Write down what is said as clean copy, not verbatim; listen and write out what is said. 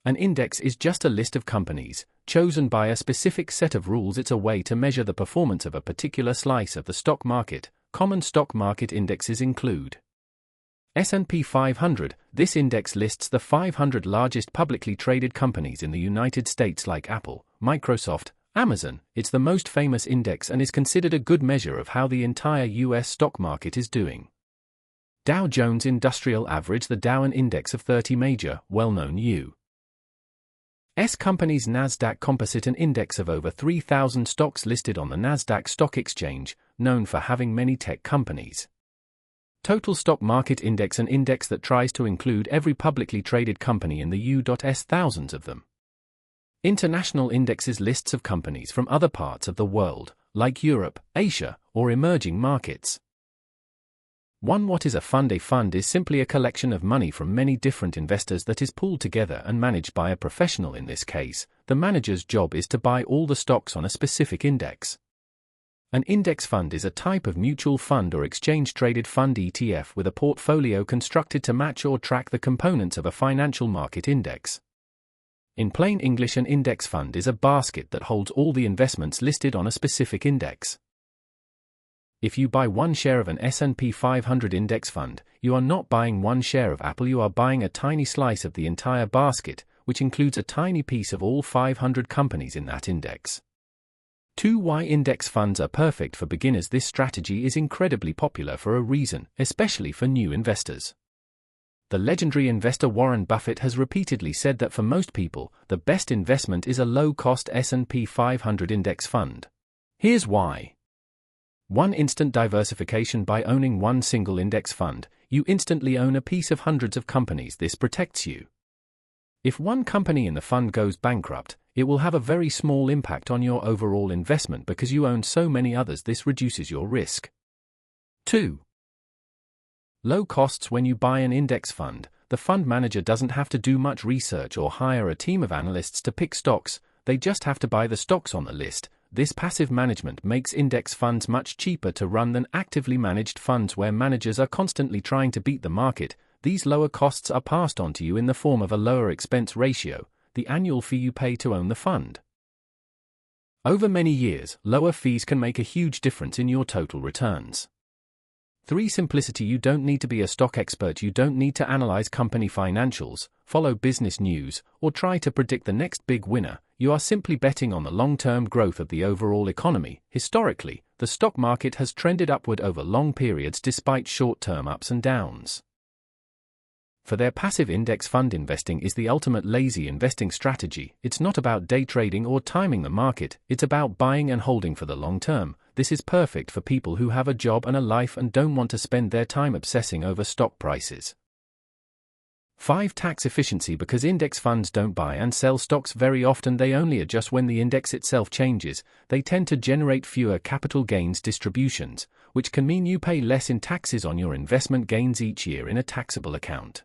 An index is just a list of companies, chosen by a specific set of rules. It's a way to measure the performance of a particular slice of the stock market. Common stock market indexes include S&P 500. This index lists the 500 largest publicly traded companies in the United States like Apple, Microsoft, Amazon. It's the most famous index and is considered a good measure of how the entire US stock market is doing. Dow Jones Industrial Average. The Dow, an index of 30 major, well-known U.S. companies. Nasdaq Composite, an index of over 3,000 stocks listed on the Nasdaq Stock Exchange, known for having many tech companies. Total Stock Market Index, an index that tries to include every publicly traded company in the U.S., thousands of them. International indexes, lists of companies from other parts of the world, like Europe, Asia, or emerging markets. 1. What is a fund? A fund is simply a collection of money from many different investors that is pooled together and managed by a professional. In this case, the manager's job is to buy all the stocks on a specific index. An index fund is a type of mutual fund or exchange-traded fund ETF with a portfolio constructed to match or track the components of a financial market index. In plain English, an index fund is a basket that holds all the investments listed on a specific index. If you buy one share of an S&P 500 index fund, you are not buying one share of Apple. You are buying a tiny slice of the entire basket, which includes a tiny piece of all 500 companies in that index. 2. Why index funds are perfect for beginners? This strategy is incredibly popular for a reason, especially for new investors. The legendary investor Warren Buffett has repeatedly said that for most people, the best investment is a low-cost S&P 500 index fund. Here's why. 1. Instant diversification. By owning one single index fund, you instantly own a piece of hundreds of companies. This protects you. If one company in the fund goes bankrupt, it will have a very small impact on your overall investment because you own so many others. This reduces your risk. 2. Low costs. When you buy an index fund, the fund manager doesn't have to do much research or hire a team of analysts to pick stocks. They just have to buy the stocks on the list. This passive management makes index funds much cheaper to run than actively managed funds where managers are constantly trying to beat the market. These lower costs are passed on to you in the form of a lower expense ratio, the annual fee you pay to own the fund. Over many years, lower fees can make a huge difference in your total returns. 3. Simplicity. You don't need to be a stock expert. You don't need to analyze company financials, follow business news, or try to predict the next big winner. You are simply betting on the long-term growth of the overall economy. Historically, the stock market has trended upward over long periods despite short-term ups and downs. For their passive index fund, investing is the ultimate lazy investing strategy. It's not about day trading or timing the market, it's about buying and holding for the long term. This is perfect for people who have a job and a life and don't want to spend their time obsessing over stock prices. 5. Tax efficiency. Because index funds don't buy and sell stocks very often, they only adjust when the index itself changes. They tend to generate fewer capital gains distributions, which can mean you pay less in taxes on your investment gains each year in a taxable account.